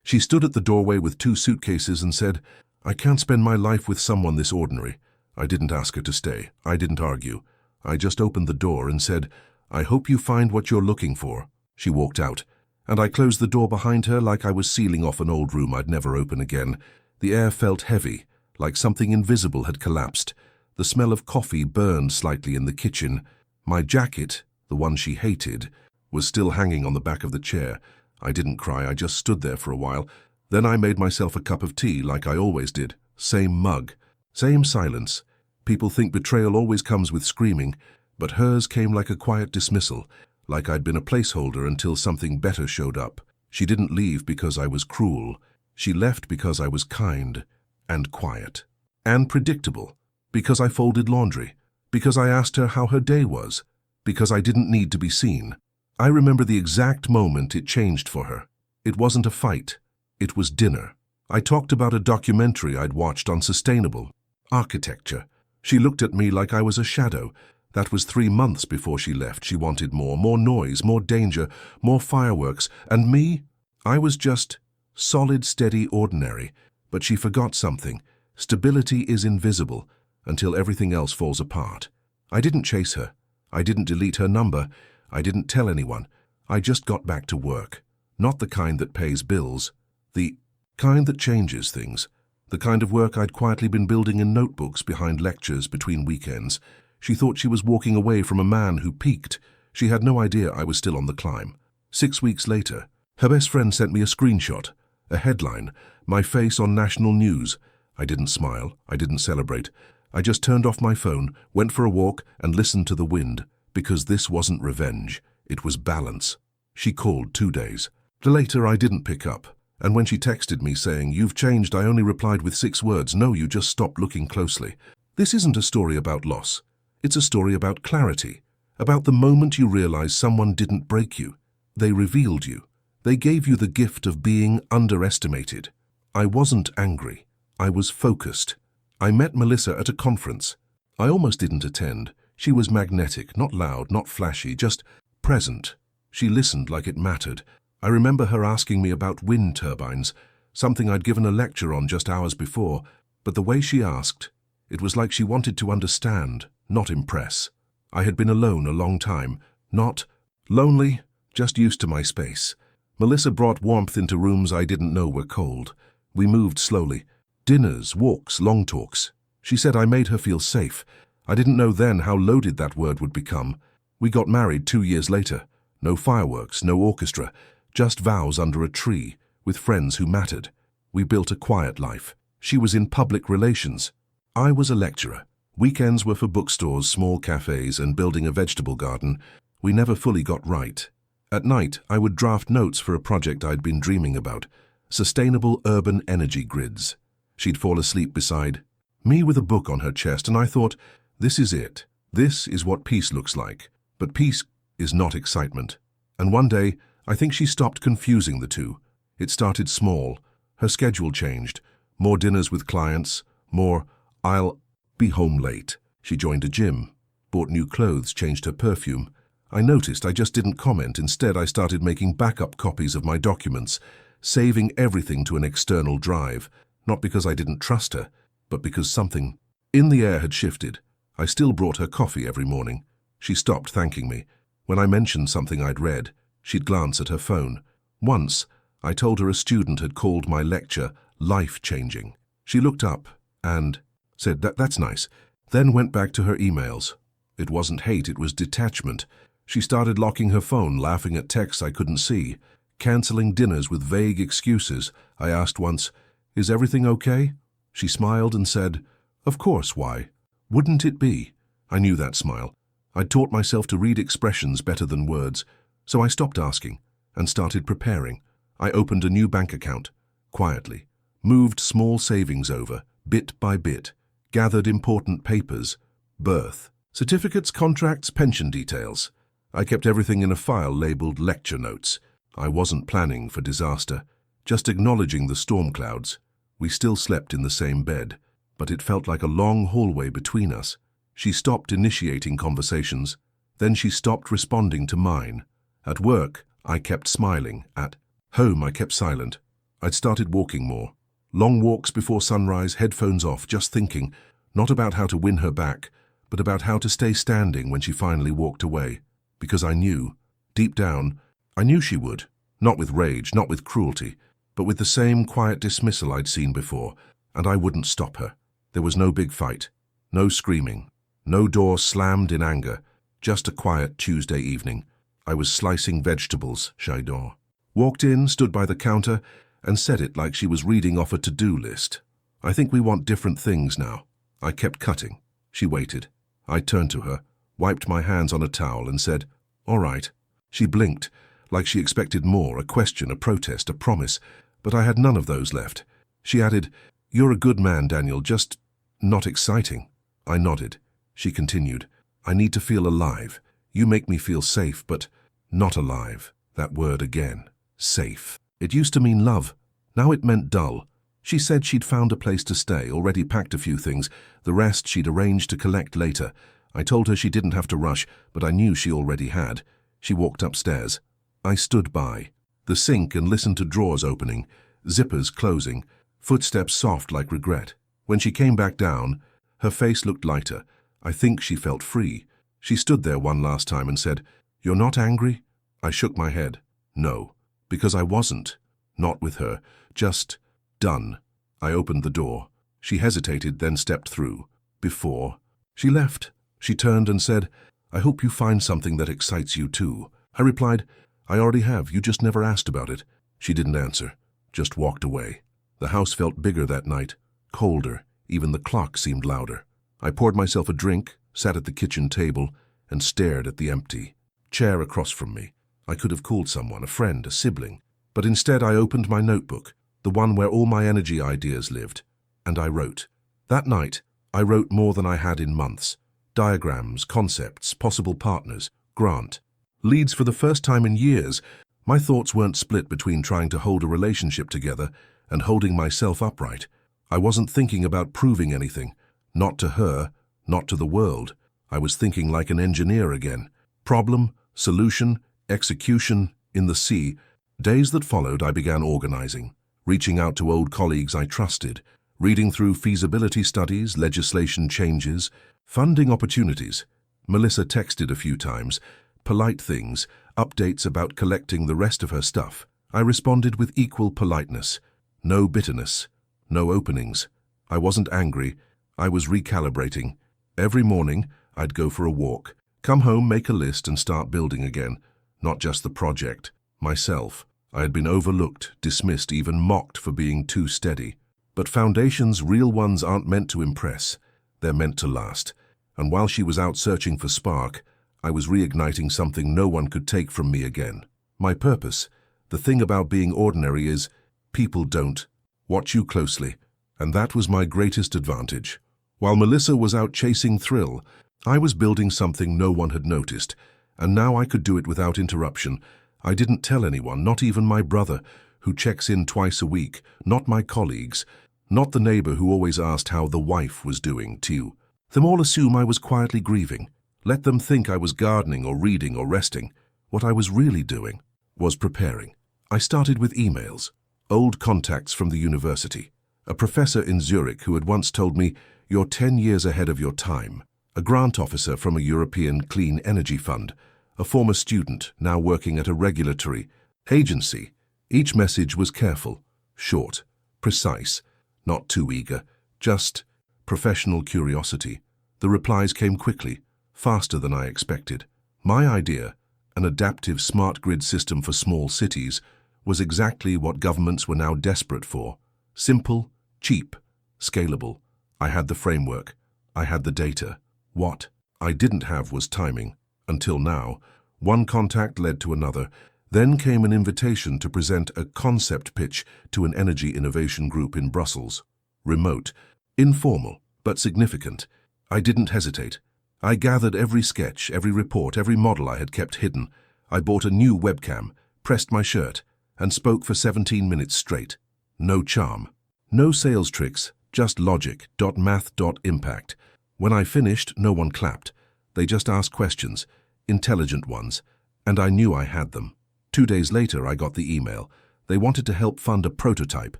She stood at the doorway with 2 suitcases and said, "I can't spend my life with someone this ordinary." I didn't ask her to stay. I didn't argue. I just opened the door and said, "I hope you find what you're looking for." She walked out, and I closed the door behind her like I was sealing off an old room I'd never open again. The air felt heavy, like something invisible had collapsed. The smell of coffee burned slightly in the kitchen. My jacket, the one she hated, was still hanging on the back of the chair. I didn't cry, I just stood there for a while. Then I made myself a cup of tea like I always did. Same mug, same silence. People think betrayal always comes with screaming, but hers came like a quiet dismissal, like I'd been a placeholder until something better showed up. She didn't leave because I was cruel. She left because I was kind and quiet and predictable, because I folded laundry, because I asked her how her day was, because I didn't need to be seen. I remember the exact moment it changed for her. It wasn't a fight. It was dinner. I talked about a documentary I'd watched on sustainable architecture. She looked at me like I was a shadow. That was 3 months before she left. She wanted more noise, more danger, more fireworks. And me? I was just solid, steady, ordinary. But she forgot something. Stability is invisible until everything else falls apart. I didn't chase her. I didn't delete her number. I didn't tell anyone. I just got back to work. Not the kind that pays bills. The kind that changes things. The kind of work I'd quietly been building in notebooks behind lectures between weekends. She thought she was walking away from a man who peaked. She had no idea I was still on the climb. 6 weeks later, her best friend sent me a screenshot, a headline, my face on national news. I didn't smile. I didn't celebrate. I just turned off my phone, went for a walk, and listened to the wind, because this wasn't revenge. It was balance. She called 2 days. Later, I didn't pick up. And when she texted me saying, "You've changed," I only replied with 6 words, "No, you just stopped looking closely." This isn't a story about loss. It's a story about clarity, about the moment you realize someone didn't break you. They revealed you. They gave you the gift of being underestimated. I wasn't angry. I was focused. I met Melissa at a conference. I almost didn't attend. She was magnetic, not loud, not flashy, just present. She listened like it mattered. I remember her asking me about wind turbines, something I'd given a lecture on just hours before, but the way she asked, it was like she wanted to understand, not impress. I had been alone a long time, not lonely, just used to my space. Melissa brought warmth into rooms I didn't know were cold. We moved slowly. Dinners, walks, long talks. She said I made her feel safe. I didn't know then how loaded that word would become. We got married 2 years later. No fireworks, no orchestra. Just vows under a tree, with friends who mattered. We built a quiet life. She was in public relations. I was a lecturer. Weekends were for bookstores, small cafes, and building a vegetable garden. We never fully got right. At night, I would draft notes for a project I'd been dreaming about. Sustainable urban energy grids. She'd fall asleep beside me with a book on her chest, and I thought, this is it. This is what peace looks like. But peace is not excitement. And one day, I think she stopped confusing the two. It started small. Her schedule changed. More dinners with clients. More, "I'll be home late." She joined a gym, bought new clothes, changed her perfume. I noticed I just didn't comment. Instead, I started making backup copies of my documents, saving everything to an external drive. Not because I didn't trust her, but because something in the air had shifted. I still brought her coffee every morning. She stopped thanking me. When I mentioned something I'd read, she'd glance at her phone. Once, I told her a student had called my lecture life-changing. She looked up and said, that's nice, then went back to her emails. It wasn't hate, it was detachment. She started locking her phone, laughing at texts I couldn't see, canceling dinners with vague excuses. I asked once, "Is everything okay?" She smiled and said, "Of course, why? Wouldn't it be?" I knew that smile. I'd taught myself to read expressions better than words, so I stopped asking and started preparing. I opened a new bank account, quietly, moved small savings over, bit by bit, gathered important papers, birth, certificates, contracts, pension details. I kept everything in a file labeled lecture notes. I wasn't planning for disaster, just acknowledging the storm clouds. We still slept in the same bed, but it felt like a long hallway between us. She stopped initiating conversations, then she stopped responding to mine. At work, I kept smiling. At home, I kept silent. I'd started walking more. Long walks before sunrise, headphones off, just thinking, not about how to win her back, but about how to stay standing when she finally walked away. Because I knew, deep down, I knew she would. Not with rage, not with cruelty, but with the same quiet dismissal I'd seen before, and I wouldn't stop her. There was no big fight, no screaming, no door slammed in anger, just a quiet Tuesday evening. I was slicing vegetables, j'adore. Walked in, stood by the counter, and said it like she was reading off a to-do list. I think we want different things now. I kept cutting. She waited. I turned to her, wiped my hands on a towel, and said, "All right." She blinked, like she expected more, a question, a protest, a promise, but I had none of those left. She added, "You're a good man, Daniel, just not exciting." I nodded. She continued, "I need to feel alive. You make me feel safe, but not alive." That word again. Safe. It used to mean love. Now it meant dull. She said she'd found a place to stay, already packed a few things. The rest she'd arranged to collect later. I told her she didn't have to rush, but I knew she already had. She walked upstairs. I stood by the sink and listened to drawers opening, zippers closing, footsteps soft like regret. When she came back down, her face looked lighter. I think she felt free. She stood there one last time and said, "You're not angry?" I shook my head. No, because I wasn't. Not with her. Just done. I opened the door. She hesitated, then stepped through. Before she left, she turned and said, "I hope you find something that excites you too." I replied, "I already have, you just never asked about it." She didn't answer, just walked away. The house felt bigger that night, colder, even the clock seemed louder. I poured myself a drink, sat at the kitchen table, and stared at the empty chair across from me. I could have called someone, a friend, a sibling, but instead I opened my notebook, the one where all my energy ideas lived, and I wrote. That night, I wrote more than I had in months. Diagrams, concepts, possible partners, Grant. Leads for the first time in years. My thoughts weren't split between trying to hold a relationship together and holding myself upright. I wasn't thinking about proving anything. Not to her, not to the world. I was thinking like an engineer again. Problem, solution, execution, in the sea. Days that followed, I began organizing, reaching out to old colleagues I trusted, reading through feasibility studies, legislation changes, funding opportunities. Melissa texted a few times, polite things, updates about collecting the rest of her stuff. I responded with equal politeness. No bitterness, no openings. I wasn't angry. I was recalibrating. Every morning, I'd go for a walk, come home, make a list, and start building again. Not just the project, myself. I had been overlooked, dismissed, even mocked for being too steady. But foundations, real ones, aren't meant to impress. They're meant to last. And while she was out searching for spark, I was reigniting something no one could take from me again. My purpose. The thing about being ordinary is, people don't watch you closely. And that was my greatest advantage. While Melissa was out chasing thrill, I was building something no one had noticed. And now I could do it without interruption. I didn't tell anyone, not even my brother, who checks in twice a week, not my colleagues, not the neighbor who always asked how the wife was doing, too. Them all assume I was quietly grieving. Let them think I was gardening or reading or resting. What I was really doing was preparing. I started with emails, old contacts from the university. A professor in Zurich who had once told me, "You're 10 years ahead of your time." A grant officer from a European clean energy fund. A former student, now working at a regulatory agency. Each message was careful, short, precise, not too eager, just professional curiosity. The replies came quickly, faster than I expected. My idea, an adaptive smart grid system for small cities, was exactly what governments were now desperate for. Simple, cheap, scalable. I had the framework. I had the data. What I didn't have was timing. Until now, one contact led to another. Then came an invitation to present a concept pitch to an energy innovation group in Brussels. Remote, informal, but significant. I didn't hesitate. I gathered every sketch, every report, every model I had kept hidden. I bought a new webcam, pressed my shirt, and spoke for 17 minutes straight. No charm. No sales tricks, just logic, .math, .impact. When I finished, no one clapped. They just asked questions, intelligent ones, and I knew I had them. 2 days later, I got the email. They wanted to help fund a prototype,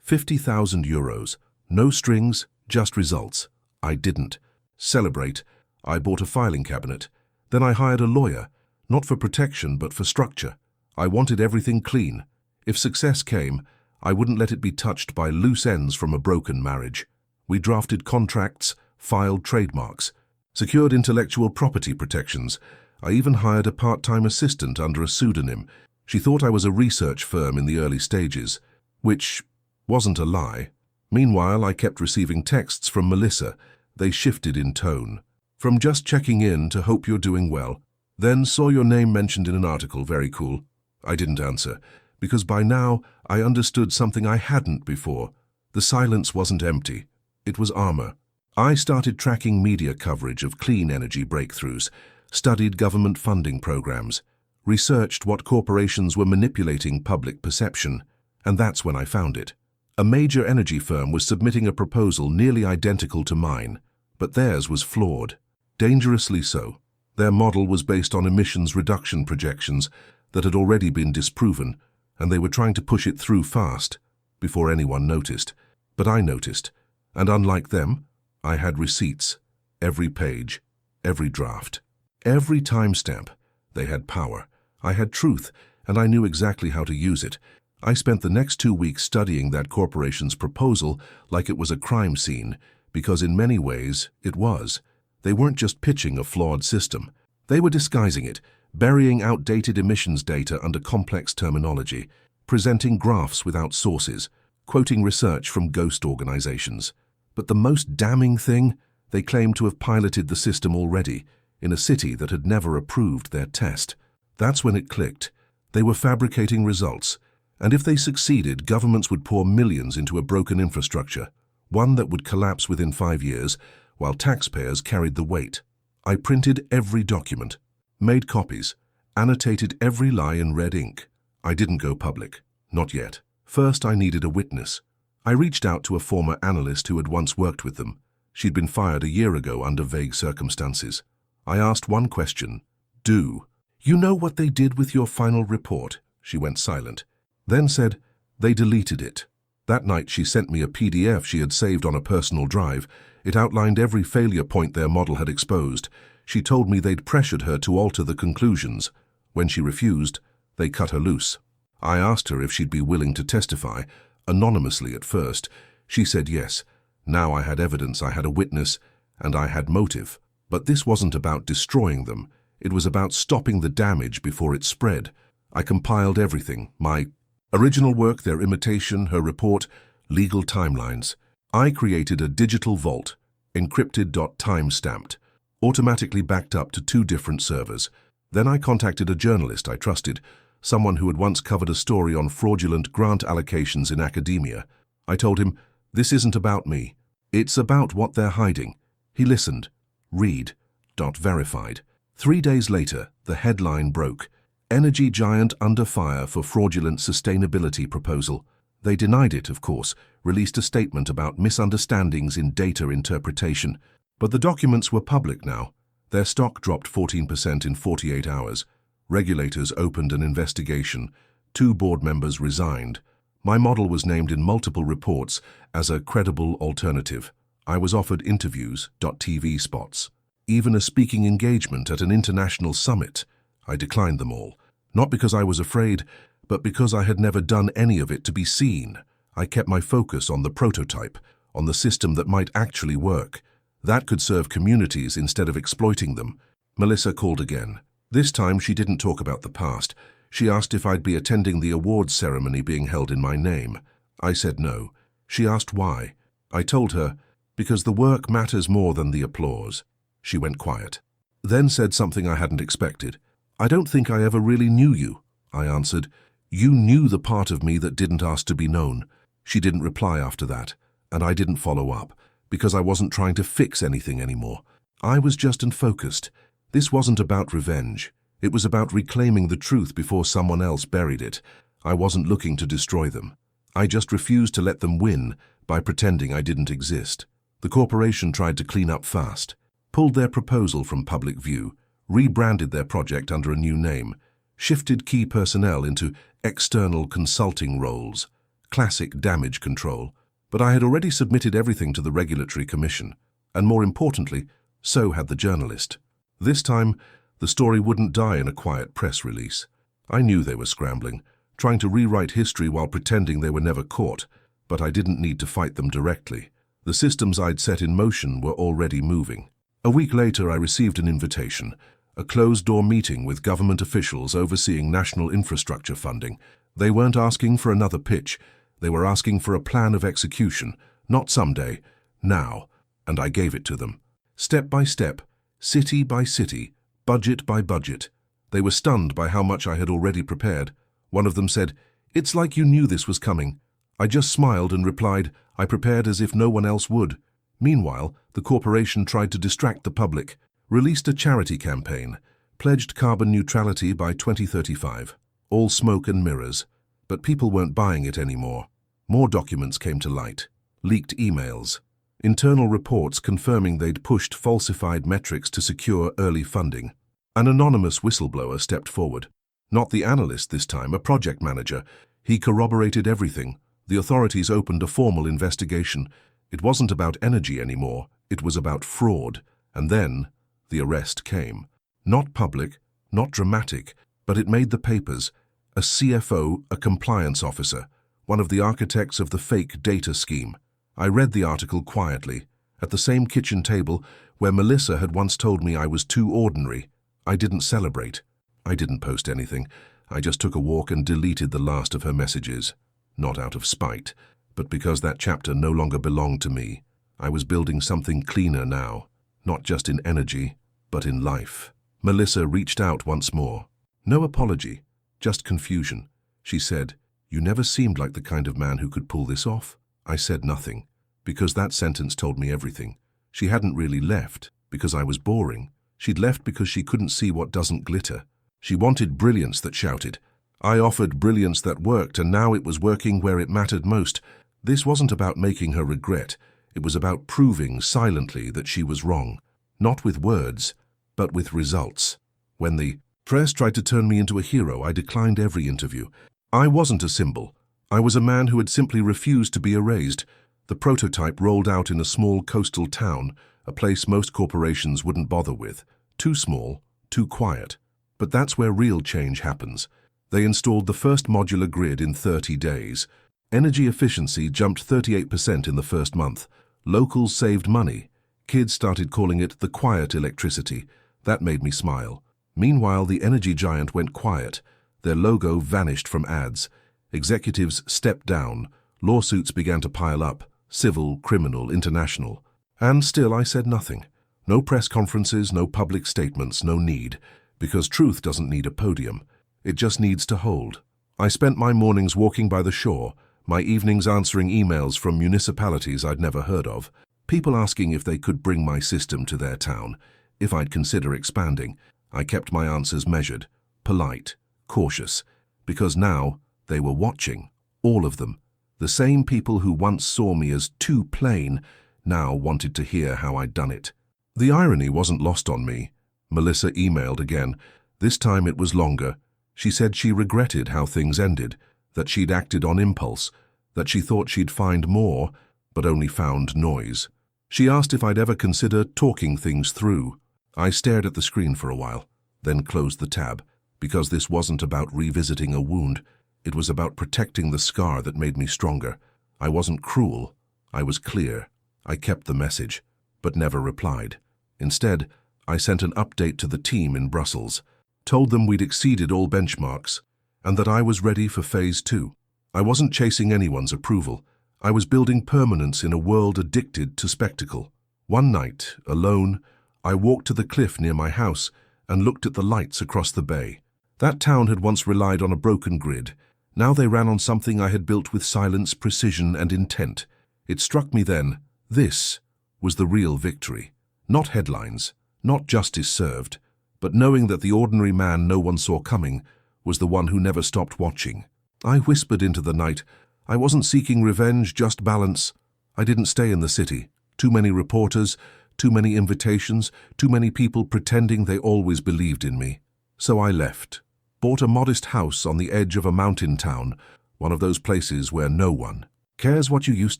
50,000 euros. No strings, just results. I didn't. Celebrate. I bought a filing cabinet. Then I hired a lawyer, not for protection but for structure. I wanted everything clean. If success came, I wouldn't let it be touched by loose ends from a broken marriage. We drafted contracts, filed trademarks, secured intellectual property protections. I even hired a part-time assistant under a pseudonym. She thought I was a research firm in the early stages, which wasn't a lie. Meanwhile, I kept receiving texts from Melissa. They shifted in tone. From just checking in to hope you're doing well. Then saw your name mentioned in an article, very cool. I didn't answer, because by now I understood something I hadn't before. The silence wasn't empty. It was armor. I started tracking media coverage of clean energy breakthroughs, studied government funding programs, researched what corporations were manipulating public perception, and that's when I found it. A major energy firm was submitting a proposal nearly identical to mine, but theirs was flawed. Dangerously so. Their model was based on emissions reduction projections that had already been disproven, and they were trying to push it through fast, before anyone noticed. But I noticed, and unlike them, I had receipts. Every page, every draft, every timestamp. They had power. I had truth, and I knew exactly how to use it. I spent the next 2 weeks studying that corporation's proposal like it was a crime scene, because in many ways it was. They weren't just pitching a flawed system. They were disguising it, burying outdated emissions data under complex terminology, presenting graphs without sources, quoting research from ghost organizations. But the most damning thing, they claimed to have piloted the system already, in a city that had never approved their test. That's when it clicked. They were fabricating results, and if they succeeded, governments would pour millions into a broken infrastructure, one that would collapse within 5 years, while taxpayers carried the weight. I printed every document, made copies, annotated every lie in red ink. I didn't go public. Not yet. First, I needed a witness. I reached out to a former analyst who had once worked with them. She'd been fired a year ago under vague circumstances. I asked one question. Do you know what they did with your final report? She went silent. Then said, they deleted it. That night she sent me a PDF she had saved on a personal drive. It outlined every failure point their model had exposed. She told me they'd pressured her to alter the conclusions. When she refused, they cut her loose. I asked her if she'd be willing to testify, anonymously at first. She said yes. Now I had evidence, I had a witness, and I had motive. But this wasn't about destroying them. It was about stopping the damage before it spread. I compiled everything, my original work, their imitation, her report, legal timelines. I created a digital vault, encrypted timestamped, automatically backed up to 2 different servers. Then I contacted a journalist I trusted, someone who had once covered a story on fraudulent grant allocations in academia. I told him, this isn't about me. It's about what they're hiding. He listened. Read. Verified. 3 days later, the headline broke. Energy giant under fire for fraudulent sustainability proposal. They denied it, of course, released a statement about misunderstandings in data interpretation. But the documents were public now. Their stock dropped 14% in 48 hours. Regulators opened an investigation. 2 board members resigned. My model was named in multiple reports as a credible alternative. I was offered interviews, TV spots, even a speaking engagement at an international summit. I declined them all, not because I was afraid, but because I had never done any of it to be seen. I kept my focus on the prototype, on the system that might actually work. That could serve communities instead of exploiting them. Melissa called again. This time she didn't talk about the past. She asked if I'd be attending the awards ceremony being held in my name. I said no. She asked why. I told her, because the work matters more than the applause. She went quiet. Then said something I hadn't expected. I don't think I ever really knew you, I answered. You knew the part of me that didn't ask to be known. She didn't reply after that, and I didn't follow up, because I wasn't trying to fix anything anymore. I was just unfocused. This wasn't about revenge. It was about reclaiming the truth before someone else buried it. I wasn't looking to destroy them. I just refused to let them win by pretending I didn't exist. The corporation tried to clean up fast, pulled their proposal from public view, rebranded their project under a new name. shifted key personnel into external consulting roles, classic damage control. But I had already submitted everything to the Regulatory Commission, and more importantly, so had the journalist. This time, the story wouldn't die in a quiet press release. I knew they were scrambling, trying to rewrite history while pretending they were never caught, but I didn't need to fight them directly. The systems I'd set in motion were already moving. A week later, I received an invitation, a closed-door meeting with government officials overseeing national infrastructure funding. They weren't asking for another pitch. They were asking for a plan of execution, not someday, now, and I gave it to them. Step by step, city by city, budget by budget. They were stunned by how much I had already prepared. One of them said, "It's like you knew this was coming." I just smiled and replied, "I prepared as if no one else would." Meanwhile, the corporation tried to distract the public, released a charity campaign, pledged carbon neutrality by 2035. All smoke and mirrors. But people weren't buying it anymore. More documents came to light. Leaked emails. Internal reports confirming they'd pushed falsified metrics to secure early funding. An anonymous whistleblower stepped forward. Not the analyst this time, a project manager. He corroborated everything. The authorities opened a formal investigation. It wasn't about energy anymore. It was about fraud. And then the arrest came. Not public, not dramatic, but it made the papers. A CFO, a compliance officer, one of the architects of the fake data scheme. I read the article quietly, at the same kitchen table where Melissa had once told me I was too ordinary. I didn't celebrate. I didn't post anything. I just took a walk and deleted the last of her messages. Not out of spite, but because that chapter no longer belonged to me. I was building something cleaner now, not just in energy, but in life. Melissa reached out once more. No apology, just confusion. She said, "You never seemed like the kind of man who could pull this off." I said nothing, because that sentence told me everything. She hadn't really left because I was boring. She'd left because she couldn't see what doesn't glitter. She wanted brilliance that shouted. I offered brilliance that worked, and now it was working where it mattered most. This wasn't about making her regret. It was about proving silently that she was wrong. Not with words, but with results. When the press tried to turn me into a hero, I declined every interview. I wasn't a symbol. I was a man who had simply refused to be erased. The prototype rolled out in a small coastal town, a place most corporations wouldn't bother with. Too small, too quiet. But that's where real change happens. They installed the first modular grid in 30 days. Energy efficiency jumped 38% in the first month. Locals saved money. Kids started calling it the quiet electricity. That made me smile. Meanwhile, the energy giant went quiet. Their logo vanished from ads. Executives stepped down. Lawsuits began to pile up. Civil, criminal, international. And still I said nothing. No press conferences, no public statements, no need. Because truth doesn't need a podium. It just needs to hold. I spent my mornings walking by the shore, my evenings answering emails from municipalities I'd never heard of. People asking if they could bring my system to their town, if I'd consider expanding. I kept my answers measured, polite, cautious, because now they were watching, all of them. The same people who once saw me as too plain now wanted to hear how I'd done it. The irony wasn't lost on me. Melissa emailed again. This time it was longer. She said she regretted how things ended, that she'd acted on impulse, that she thought she'd find more, but only found noise. She asked if I'd ever consider talking things through. I stared at the screen for a while, then closed the tab, because this wasn't about revisiting a wound. It was about protecting the scar that made me stronger. I wasn't cruel. I was clear. I kept the message, but never replied. Instead, I sent an update to the team in Brussels, told them we'd exceeded all benchmarks, and that I was ready for phase 2. I wasn't chasing anyone's approval. I was building permanence in a world addicted to spectacle. One night, alone, I walked to the cliff near my house and looked at the lights across the bay. That town had once relied on a broken grid. Now they ran on something I had built with silence, precision, and intent. It struck me then, this was the real victory. Not headlines, not justice served, but knowing that the ordinary man no one saw coming was the one who never stopped watching. I whispered into the night. I wasn't seeking revenge, just balance. I didn't stay in the city. Too many reporters, too many invitations, too many people pretending they always believed in me. So I left. Bought a modest house on the edge of a mountain town, one of those places where no one cares what you used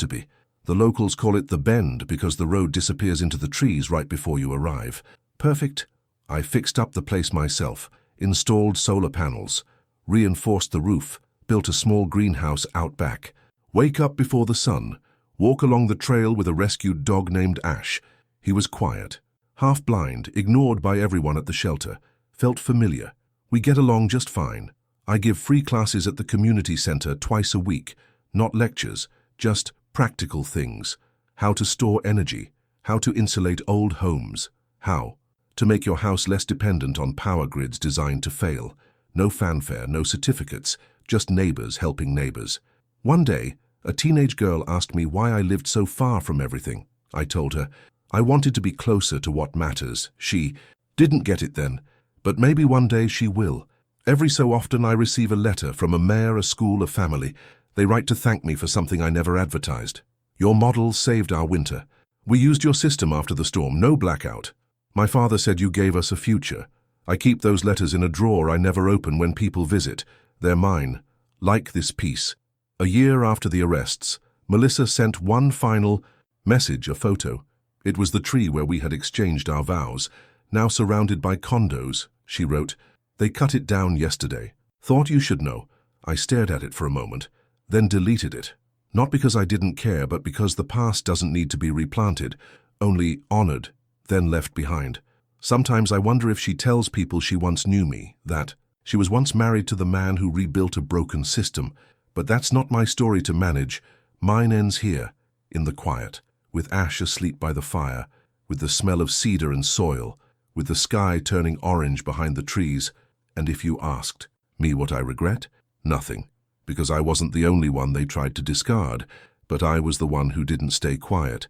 to be. The locals call it the Bend because the road disappears into the trees right before you arrive. Perfect. I fixed up the place myself, installed solar panels, reinforced the roof, built a small greenhouse out back. Wake up before the sun, walk along the trail with a rescued dog named Ash. He was quiet, half blind, ignored by everyone at the shelter, felt familiar. We get along just fine. I give free classes at the community center twice a week, not lectures, just practical things. How to store energy, how to insulate old homes, how to make your house less dependent on power grids designed to fail. No fanfare, no certificates, just neighbors helping neighbors. One day, a teenage girl asked me why I lived so far from everything. I told her I wanted to be closer to what matters. She didn't get it then, but maybe one day she will. Every so often I receive a letter from a mayor, a school, a family. They write to thank me for something I never advertised. Your model saved our winter. We used your system after the storm, no blackout. My father said you gave us a future. I keep those letters in a drawer I never open when people visit. They're mine. Like this piece. A year after the arrests, Melissa sent one final message, a photo. It was the tree where we had exchanged our vows. Now surrounded by condos, she wrote. They cut it down yesterday. Thought you should know. I stared at it for a moment, then deleted it. Not because I didn't care, but because the past doesn't need to be replanted, only honored, then left behind. Sometimes I wonder if she tells people she once knew me, that she was once married to the man who rebuilt a broken system. But that's not my story to manage. Mine ends here, in the quiet, with Ash asleep by the fire, with the smell of cedar and soil, with the sky turning orange behind the trees. And if you asked me what I regret, nothing, because I wasn't the only one they tried to discard, but I was the one who didn't stay quiet.